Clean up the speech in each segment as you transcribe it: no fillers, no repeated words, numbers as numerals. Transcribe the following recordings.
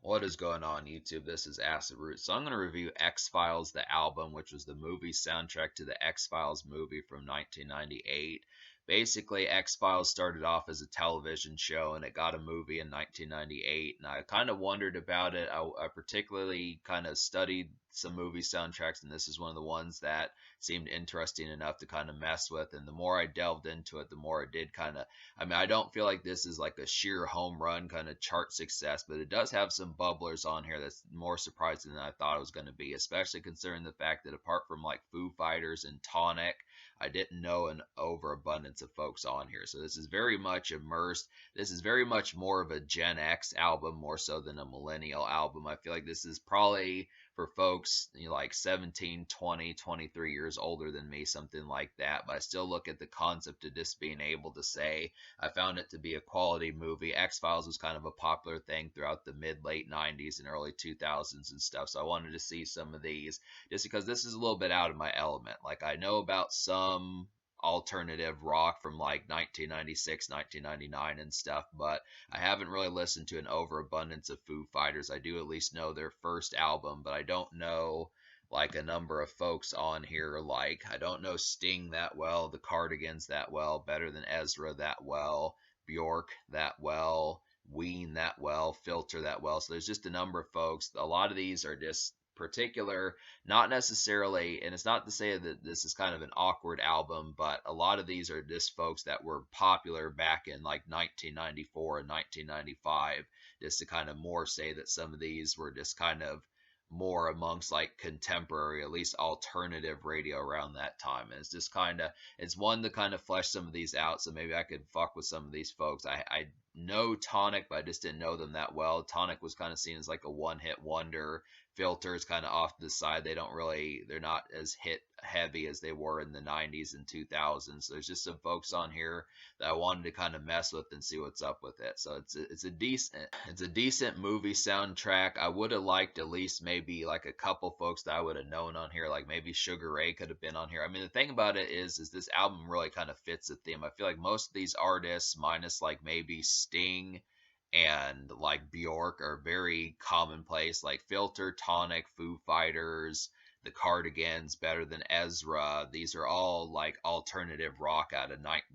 What is going on, YouTube? This is Acid Root. So I'm going to review X-Files, the album, which was the movie soundtrack to the X-Files movie from 1998. Basically, X-Files started off as a television show, and it got a movie in 1998. And I kind of wondered about it. I particularly kind of studied some movie soundtracks, and this is one of the ones that seemed interesting enough to kind of mess with. And the more I delved into it, the more it did kind of, I mean, I don't feel like this is like a sheer home run kind of chart success, but it does have some bubblers on here that's more surprising than I thought it was going to be, especially considering the fact that apart from like Foo Fighters and Tonic, I didn't know an overabundance of folks on here. So this is very much immersed. This is very much more of a Gen X album more so than a millennial album. I feel like this is probably for folks, you know, like 17, 20, 23 years older than me, something like that. But I still look at the concept of just being able to say, I found it to be a quality movie. X-Files was kind of a popular thing throughout the mid-late 90s and early 2000s and stuff. So I wanted to see some of these just because this is a little bit out of my element. Like I know about some alternative rock from like 1996, 1999 and stuff, but I haven't really listened to an overabundance of Foo Fighters. I do at least know their first album, but I don't know like a number of folks on here. Like I don't know Sting that well, the Cardigans that well, Better Than Ezra that well, Bjork that well, Ween that well, Filter that well. So there's just a number of folks. A lot of these are just particular, not necessarily, and it's not to say that this is kind of an awkward album, but a lot of these are just folks that were popular back in like 1994 and 1995, just to kind of more say that some of these were just kind of more amongst like contemporary, at least alternative radio around that time. And it's just kind of, it's one to kind of flesh some of these out. So maybe I could fuck with some of these folks. I know Tonic, but I just didn't know them that well. Tonic was kind of seen as like a one hit wonder. Filter is kind of off to the side. They don't really, they're not as hit heavy as they were in the 90s and 2000s. So there's just some folks on here that I wanted to kind of mess with and see what's up with it. So it's a decent movie soundtrack. I would have liked at least maybe like a couple folks that I would have known on here, like maybe Sugar Ray could have been on here. I mean, the thing about it is this album really kind of fits the theme. I feel like most of these artists, minus like maybe Sting and like Bjork, are very commonplace. Like Filter, Tonic, Foo Fighters, the Cardigans, Better Than Ezra. These are all like alternative rock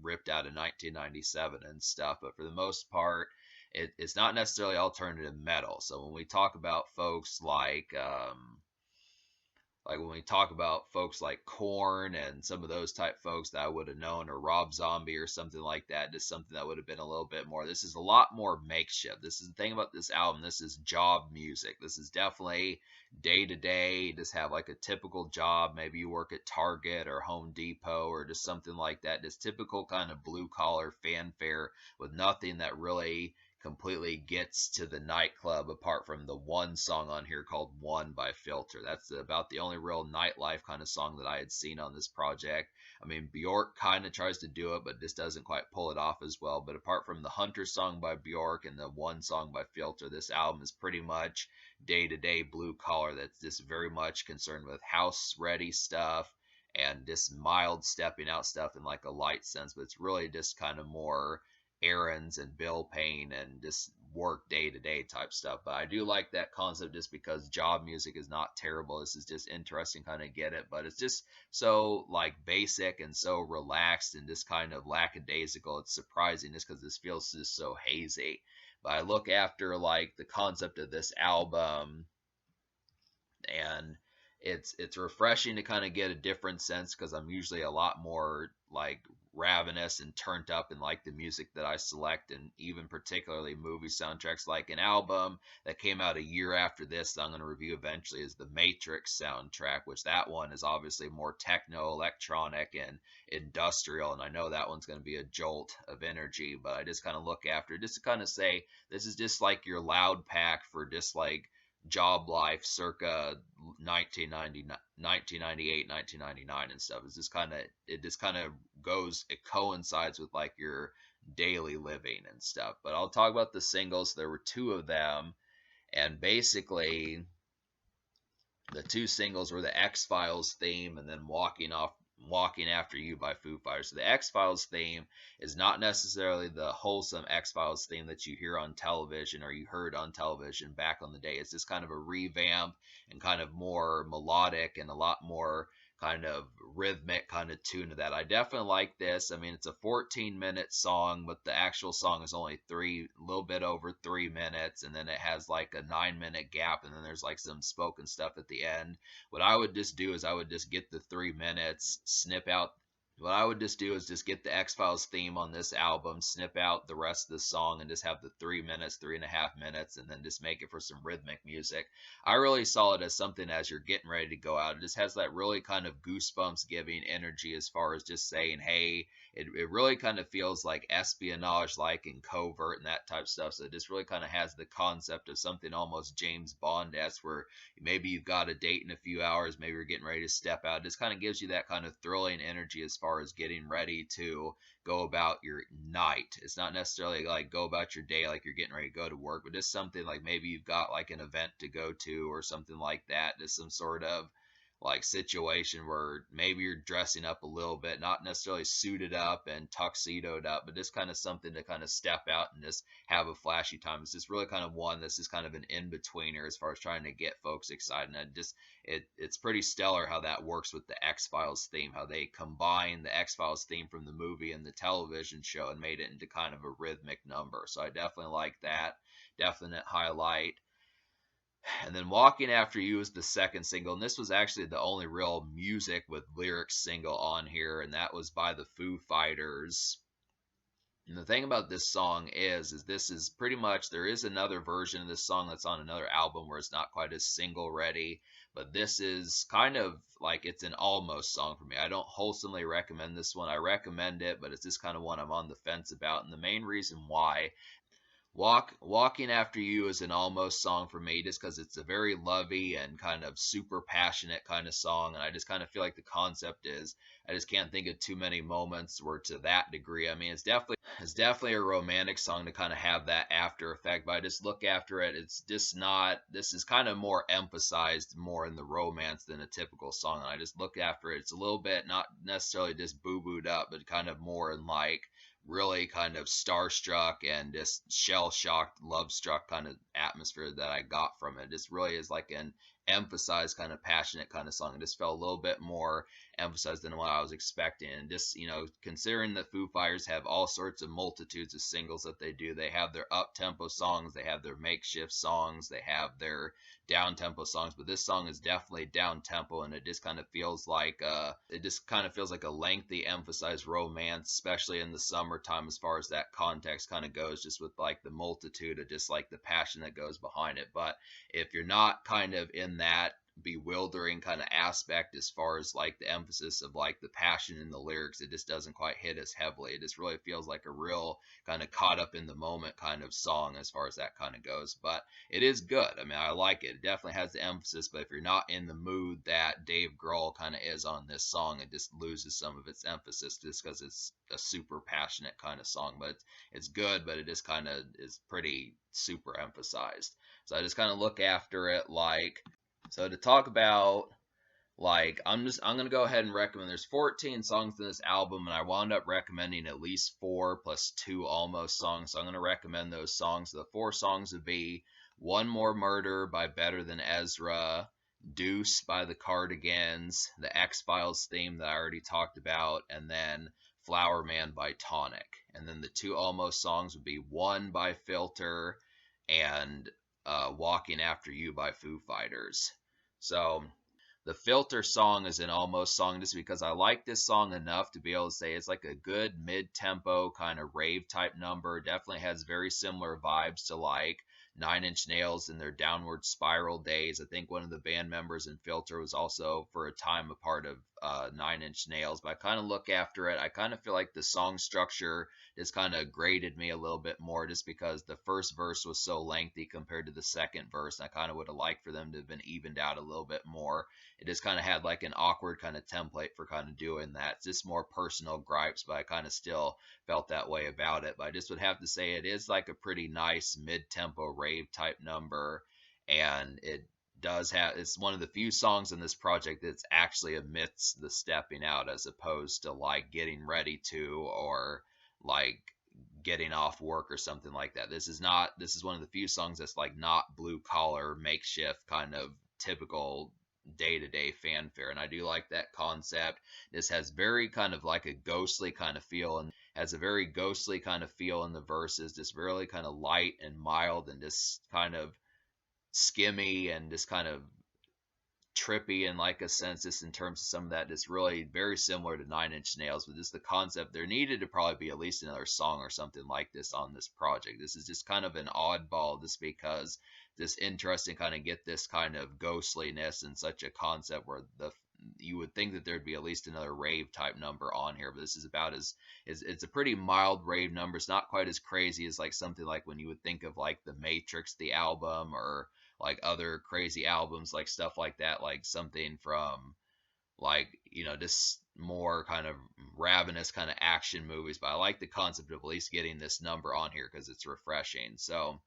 ripped out of 1997 and stuff. But for the most part, it's not necessarily alternative metal. So when we talk about folks like when we talk about folks like Korn and some of those type folks that I would have known, or Rob Zombie or something like that, just something that would have been a little bit more. This is a lot more makeshift. This is the thing about this album. This is job music. This is definitely day to day. Just have like a typical job. Maybe you work at Target or Home Depot or just something like that. Just typical kind of blue collar fanfare with nothing that really completely gets to the nightclub apart from the one song on here called One by Filter. That's about the only real nightlife kind of song that I had seen on this project. I mean, Bjork kind of tries to do it, but just doesn't quite pull it off as well. But apart from the Hunter song by Bjork and the one song by Filter, this album is pretty much day-to-day blue collar that's just very much concerned with house ready stuff and just mild stepping out stuff in like a light sense, but it's really just kind of more errands and bill paying and just work day to day type stuff. But I do like that concept just because job music is not terrible. This is just interesting, kind of get it, but it's just so like basic and so relaxed and just kind of lackadaisical. It's surprising just because this feels just so hazy. But I look after like the concept of this album, and it's refreshing to kind of get a different sense because I'm usually a lot more like ravenous and turned up in like the music that I select, and even particularly movie soundtracks. Like an album that came out a year after this that I'm going to review eventually is the Matrix soundtrack, which that one is obviously more techno, electronic, and industrial, and I know that one's going to be a jolt of energy, but I just kind of look after just to kind of say this is just like your loud pack for just like job life circa 1990, 1998, 1999 and stuff. It's just kind of, it just kind of goes, it coincides with like your daily living and stuff. But I'll talk about the singles. There were two of them, and basically the two singles were the X-Files theme and then Walking After You by Foo Fighters. So the X-Files theme is not necessarily the wholesome X-Files theme that you hear on television or you heard on television back on the day. It's just kind of a revamp and kind of more melodic and a lot more kind of rhythmic kind of tune to that. I definitely like this. I mean, it's a 14-minute song, but the actual song is only a little bit over 3 minutes, and then it has like a 9-minute gap, and then there's like some spoken stuff at the end. What I would just do is I would just get the 3 minutes, snip out. What I would just do is just get the X Files theme on this album, snip out the rest of the song, and just have the 3 minutes, 3.5 minutes, and then just make it for some rhythmic music. I really saw it as something as you're getting ready to go out. It just has that really kind of goosebumps giving energy as far as just saying, hey, it really kind of feels like espionage like and covert and that type of stuff. So it just really kind of has the concept of something almost James Bond-esque where maybe you've got a date in a few hours, maybe you're getting ready to step out. It just kind of gives you that kind of thrilling energy as far as getting ready to go about your night. It's not necessarily like go about your day like you're getting ready to go to work, but just something like maybe you've got like an event to go to or something like that. Just some sort of like situation where maybe you're dressing up a little bit, not necessarily suited up and tuxedoed up, but just kind of something to kind of step out and just have a flashy time. It's just really kind of one that's just kind of an in-betweener as far as trying to get folks excited. And it's pretty stellar how that works with the X-Files theme, how they combine the X-Files theme from the movie and the television show and made it into kind of a rhythmic number. So I definitely like that. Definite highlight. And then Walking After You is the second single, and this was actually the only real music with lyrics single on here, and that was by the Foo Fighters. And the thing about this song is this is pretty much, there is another version of this song that's on another album where it's not quite as single ready, but this is kind of like it's an almost song for me. I don't wholesomely recommend this one. I recommend it, but it's just kind of one I'm on the fence about. And the main reason why Walking After You is an almost song for me just because it's a very lovey and kind of super passionate kind of song. And I just kind of feel like the concept is I just can't think of too many moments where to that degree. I mean, it's definitely a romantic song to kind of have that after effect, but I just look after it. It's just not, this is kind of more emphasized more in the romance than a typical song. And I just look after it. It's a little bit not necessarily just boo-booed up, but kind of more in like, really kind of starstruck and just shell shocked, love struck kind of atmosphere that I got from it. This really is like an emphasized kind of passionate kind of song. It just felt a little bit more emphasized than what I was expecting. And just, considering that Foo Fighters have all sorts of multitudes of singles that they do, they have their up tempo songs, they have their makeshift songs, they have their down tempo songs, but this song is definitely down tempo, and it just kind of feels like a lengthy emphasized romance, especially in the summertime as far as that context kind of goes, just with like the multitude of just like the passion that goes behind it. But if you're not kind of in that bewildering kind of aspect as far as like the emphasis of like the passion in the lyrics, it just doesn't quite hit as heavily. It just really feels like a real kind of caught up in the moment kind of song as far as that kind of goes. But it is good. I mean, I like it. It definitely has the emphasis, but if you're not in the mood that Dave Grohl kind of is on this song, it just loses some of its emphasis just because it's a super passionate kind of song. But it's good, but it just kind of is pretty super emphasized. So I just kind of look after it like, so to talk about, like, I'm gonna go ahead and recommend. There's 14 songs in this album, and I wound up recommending at least 4 plus 2 almost songs. So I'm gonna recommend those songs. The 4 songs would be One More Murder by Better Than Ezra, Deuce by the Cardigans, the X-Files theme that I already talked about, and then Flower Man by Tonic. And then the 2 almost songs would be One by Filter and Walking After You by Foo Fighters. So the Filter song is an almost song just because I like this song enough to be able to say it's like a good mid-tempo kind of rave type number. Definitely has very similar vibes to like Nine Inch Nails in their Downward Spiral days. I think one of the band members in Filter was also for a time a part of Nine Inch Nails, but I kind of look after it. I kind of feel like the song structure just kind of grated me a little bit more just because the first verse was so lengthy compared to the second verse. And I kind of would have liked for them to have been evened out a little bit more. It just kind of had like an awkward kind of template for kind of doing that. It's just more personal gripes, but I kind of still felt that way about it. But I just would have to say it is like a pretty nice mid-tempo rave type number, and it does have, it's one of the few songs in this project that's actually amidst the stepping out, as opposed to like getting ready to, or like getting off work or something like that. This is not, this is one of the few songs that's like not blue collar makeshift kind of typical day-to-day fanfare, and I do like that concept. This has very kind of like a ghostly kind of feel, and has a very ghostly kind of feel in the verses, just really kind of light and mild and just kind of skimmy and just kind of trippy in like a sense, just in terms of some of that. It's really very similar to Nine Inch Nails, but just the concept, there needed to probably be at least another song or something like this on this project. This is just kind of an oddball, just because this interesting kind of get this kind of ghostliness and such a concept where the, you would think that there'd be at least another rave type number on here, but this is about as is, it's a pretty mild rave number. It's not quite as crazy as like something like when you would think of like The Matrix the album, or like other crazy albums, like stuff like that, like something from like, you know, just more kind of ravenous kind of action movies. But I like the concept of at least getting this number on here because it's refreshing. So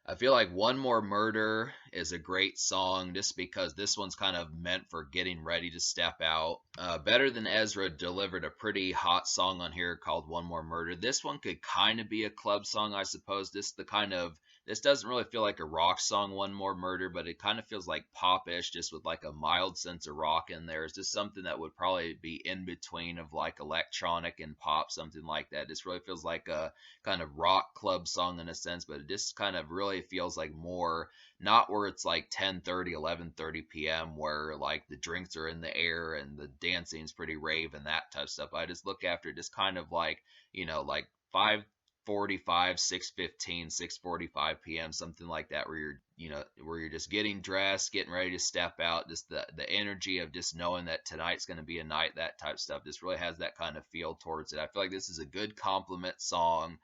I feel like One More Murder is a great song just because this one's kind of meant for getting ready to step out. Better Than Ezra delivered a pretty hot song on here called One More Murder. This one could kind of be a club song, I suppose. This the kind of, this doesn't really feel like a rock song, One More Murder, but it kind of feels like popish, just with like a mild sense of rock in there. It's just something that would probably be in between of like electronic and pop, something like that. This really feels like a kind of rock club song in a sense, but it just kind of really feels like more, not where it's like 10:30, 11:30 p.m. where like the drinks are in the air and the dancing's pretty rave and that type of stuff. I just look after it just kind of like, you know, like 5:45, 6:15, 6:45 p.m., something like that, where you're, you know, where you're just getting dressed, getting ready to step out, just the energy of just knowing that tonight's going to be a night, that type of stuff just really has that kind of feel towards it. I feel like this is a good compliment song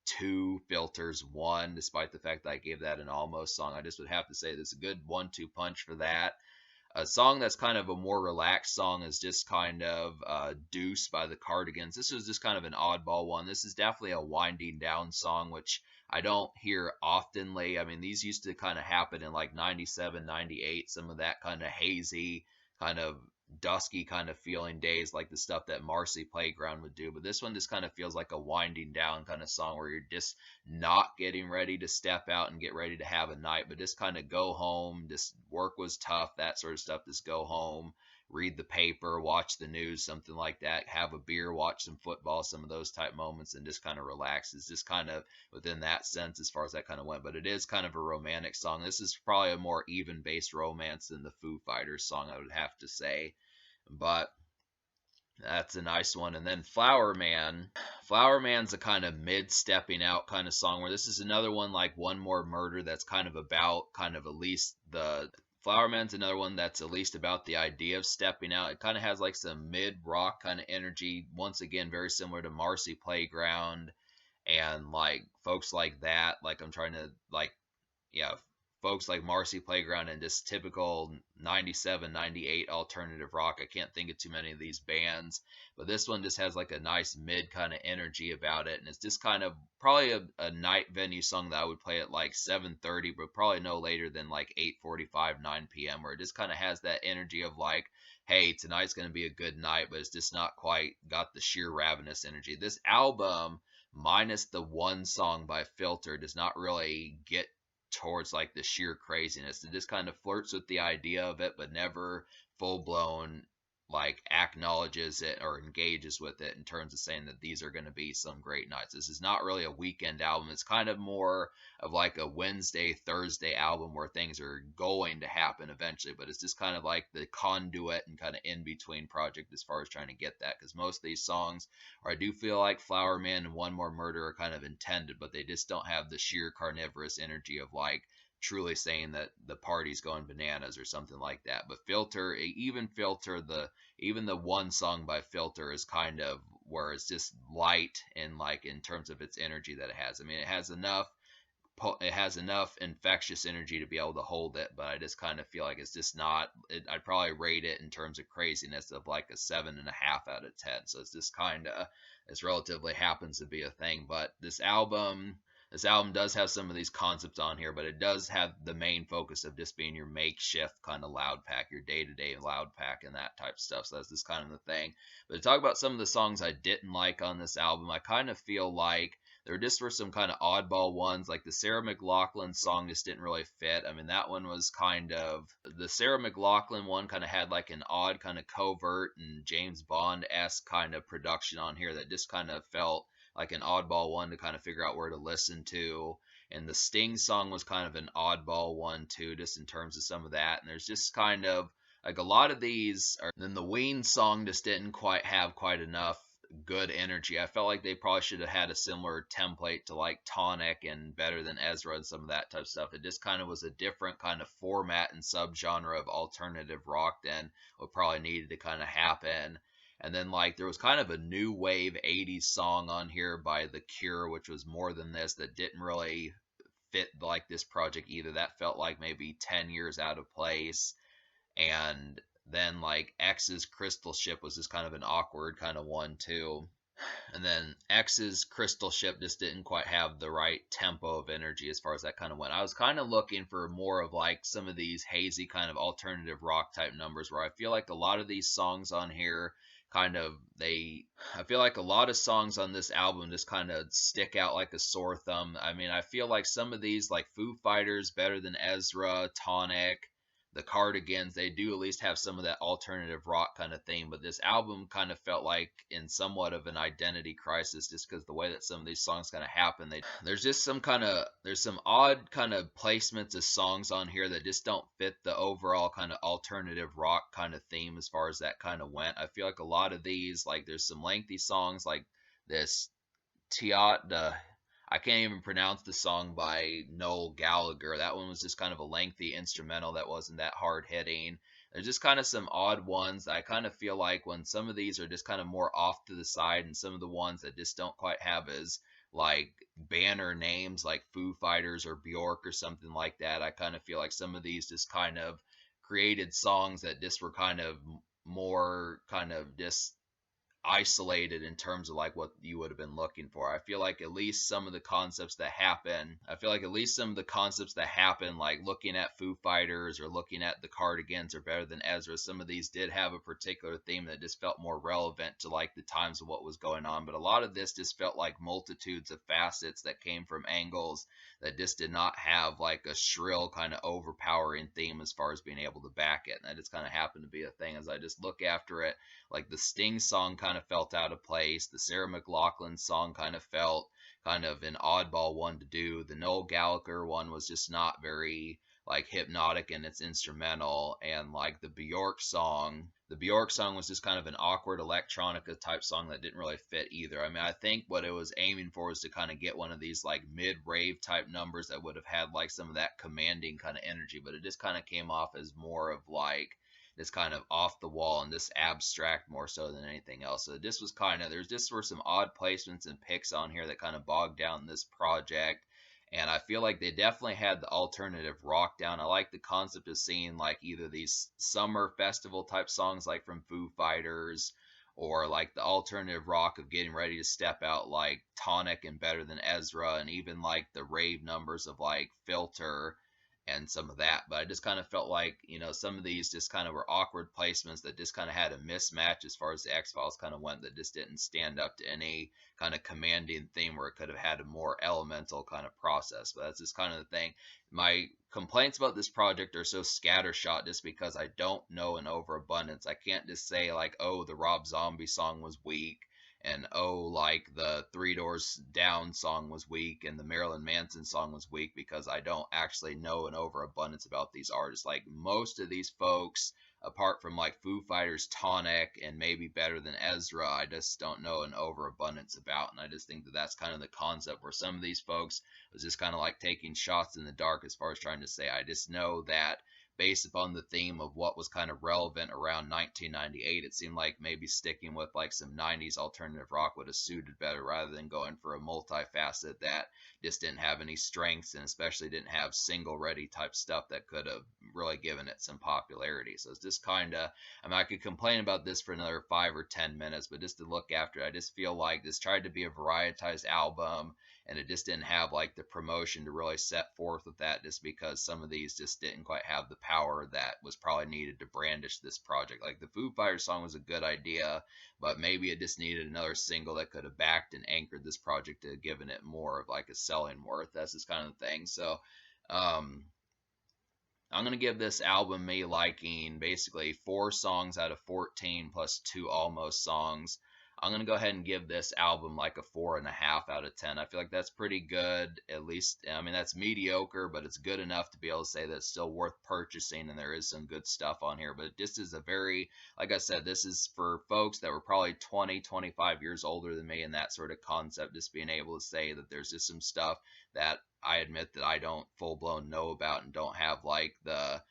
to Filter's One, despite the fact that I gave that an almost song. I just would have to say this is a good 1-2 punch for that. A song that's kind of a more relaxed song is just kind of Deuce by the Cardigans. This was just kind of an oddball one. This is definitely a winding down song, which I don't hear oftenly. I mean, these used to kind of happen in like 97, 98, some of that kind of hazy, kind of dusky kind of feeling days, like the stuff that Marcy Playground would do. But this one just kind of feels like a winding down kind of song where you're just not getting ready to step out and get ready to have a night, but just kind of go home. Just work was tough, that sort of stuff. Just go home, read the paper, watch the news, something like that, have a beer, watch some football, some of those type moments, and just kind of relax. It's just kind of within that sense as far as that kind of went. But it is kind of a romantic song. This is probably a more even based romance than the Foo Fighters song, I would have to say. But that's a nice one. And then Flower Man. Flower Man's a kind of mid stepping out kind of song, where this is another one like One More Murder that's kind of about kind of at least the Flower Man's another one that's at least about the idea of stepping out. It kind of has like some mid rock kind of energy. Once again, very similar to Marcy Playground and like folks like that. Like I'm trying to like, yeah, folks like Marcy Playground and just typical 97, 98 alternative rock. I can't think of too many of these bands, but this one just has like a nice mid kind of energy about it. And it's just kind of probably a night venue song that I would play at like 7:30, but probably no later than like 8:45, 9 p.m., where it just kind of has that energy of like, hey, tonight's going to be a good night, but it's just not quite got the sheer ravenous energy. This album, minus the one song by Filter, does not really get towards like the sheer craziness. It just kind of flirts with the idea of it, but never full blown like acknowledges it or engages with it in terms of saying that these are going to be some great nights. This is not really a weekend album. It's kind of more of like a Wednesday, Thursday album where things are going to happen eventually, but it's just kind of like the conduit and kind of in between project as far as trying to get that, because most of these songs, or I do feel like Flower Man and One More Murder are kind of intended, but they just don't have the sheer carnivorous energy of like truly saying that the party's going bananas or something like that. But Filter, even Filter, even the one song by Filter is kind of where it's just light and like in terms of its energy that it has. I mean, it has enough infectious energy to be able to hold it, but I just kind of feel like it's just not. I'd probably rate it in terms of craziness of like a 7.5 out of 10. So it's just kind of, it's relatively happens to be a thing. But this album, this album does have some of these concepts on here, but it does have the main focus of just being your makeshift kind of loud pack, your day-to-day loud pack and that type of stuff. So that's just kind of the thing. But to talk about some of the songs I didn't like on this album, I kind of feel like there just were some kind of oddball ones, like the Sarah McLachlan song just didn't really fit. I mean, that one was kind of, the Sarah McLachlan one kind of had like an odd kind of covert and James Bond-esque kind of production on here that just kind of felt like an oddball one to kind of figure out where to listen to. And the Sting song was kind of an oddball one too, just in terms of some of that. And there's just kind of like a lot of these are, then the Ween song just didn't quite have quite enough good energy. I felt like they probably should have had a similar template to like Tonic and Better Than Ezra and some of that type of stuff. It just kind of was a different kind of format and subgenre of alternative rock than what probably needed to kind of happen. And then like there was kind of a new wave 80s song on here by The Cure, which was more than this, that didn't really fit like this project either. That felt like maybe 10 years out of place. And then like X's Crystal Ship was just kind of an awkward kind of one too. And then X's Crystal Ship just didn't quite have the right tempo of energy as far as that kind of went. I was kind of looking for more of like some of these hazy kind of alternative rock type numbers where I feel like a lot of these songs on here kind of I feel like a lot of songs on this album just kind of stick out like a sore thumb. I mean, I feel like some of these like Foo Fighters, Better Than Ezra, Tonic, the Cardigans, they do at least have some of that alternative rock kind of theme, but this album kind of felt like in somewhat of an identity crisis just because the way that some of these songs kind of happen. There's just there's some odd kind of placements of songs on here that just don't fit the overall kind of alternative rock kind of theme as far as that kind of went. I feel like a lot of these, like there's some lengthy songs like this Tiat, I can't even pronounce the song by Noel Gallagher. That one was just kind of a lengthy instrumental that wasn't that hard hitting. There's just kind of some odd ones. I kind of feel like when some of these are just kind of more off to the side, and some of the ones that just don't quite have as like banner names like Foo Fighters or Bjork or something like that, I kind of feel like some of these just kind of created songs that just were kind of more kind of just isolated in terms of like what you would have been looking for. I feel like at least some of the concepts that happen, like looking at Foo Fighters or looking at the Cardigans or Better Than Ezra, some of these did have a particular theme that just felt more relevant to like the times of what was going on. But a lot of this just felt like multitudes of facets that came from angles that just did not have like a shrill kind of overpowering theme as far as being able to back it. And that just kind of happened to be a thing as I just look after it. Like the Sting song kind of felt out of place. The Sarah McLachlan song kind of felt kind of an oddball one to do. The Noel Gallagher one was just not very like hypnotic in its instrumental. And like the Bjork song was just kind of an awkward electronica type song that didn't really fit either. I mean, I think what it was aiming for was to kind of get one of these like mid-rave type numbers that would have had like some of that commanding kind of energy, but it just kind of came off as more of like this kind of off the wall and this abstract more so than anything else. So this was kind of, there's just were some odd placements and picks on here that kind of bogged down this project. And I feel like they definitely had the alternative rock down. I like the concept of seeing like either these summer festival type songs like from Foo Fighters, or like the alternative rock of getting ready to step out like Tonic and Better Than Ezra, and even like the rave numbers of like Filter and some of that. But I just kind of felt like, some of these just kind of were awkward placements that just kind of had a mismatch as far as the X-Files kind of went, that just didn't stand up to any kind of commanding theme where it could have had a more elemental kind of process. But that's just kind of the thing. My complaints about this project are so scattershot just because I don't know an overabundance. I can't just say like, oh, the Rob Zombie song was weak, and oh, like the Three Doors Down song was weak and the Marilyn Manson song was weak, because I don't actually know an overabundance about these artists. Like most of these folks, apart from like Foo Fighters, Tonic, and maybe Better Than Ezra, I just don't know an overabundance about. And I just think that that's kind of the concept where some of these folks was just kind of like taking shots in the dark as far as trying to say, I just know that based upon the theme of what was kind of relevant around 1998, it seemed like maybe sticking with like some 90s alternative rock would have suited better, rather than going for a multifaceted that just didn't have any strengths, and especially didn't have single ready type stuff that could have really given it some popularity. So it's just kind of, I mean, I could complain about this for another 5 or 10 minutes, but just to look after it, I just feel like this tried to be a varietized album. and it just didn't have like the promotion to really set forth with that, just because some of these just didn't quite have the power that was probably needed to brandish this project. Like the Foo Fighters song was a good idea, but maybe it just needed another single that could have backed and anchored this project to given it more of like a selling worth. That's just kind of the thing. So um, I'm gonna give this album me liking basically 4 songs out of 14 plus 2 almost songs. I'm gonna go ahead and give this album like a 4.5 out of 10. I feel like that's pretty good. At least, I mean, that's mediocre, but it's good enough to be able to say that it's still worth purchasing, and there is some good stuff on here. But this is a very, like I said, this is for folks that were probably 20, 25 years older than me, and that sort of concept, just being able to say that there's just some stuff that I admit that I don't full blown know about and don't have like the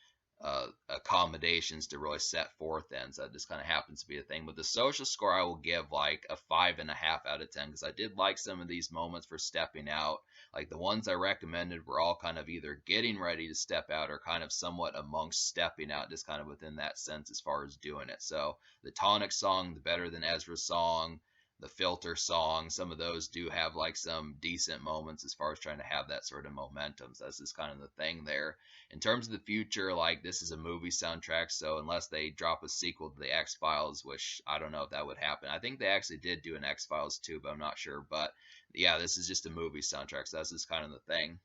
accommodations to really set forth in. So it just kind of happens to be a thing. With the social score, I will give like a 5.5 out of 10 because I did like some of these moments for stepping out. Like the ones I recommended were all kind of either getting ready to step out or kind of somewhat amongst stepping out, just kind of within that sense as far as doing it. So the Tonic song, the Better Than Ezra song, the Filter song, some of those do have like some decent moments as far as trying to have that sort of momentum. So that's just kind of the thing there. In terms of the future, like this is a movie soundtrack, so unless they drop a sequel to the X Files, which I don't know if that would happen. I think they actually did do an X Files too, but I'm not sure. But yeah, this is just a movie soundtrack, so that's just kind of the thing.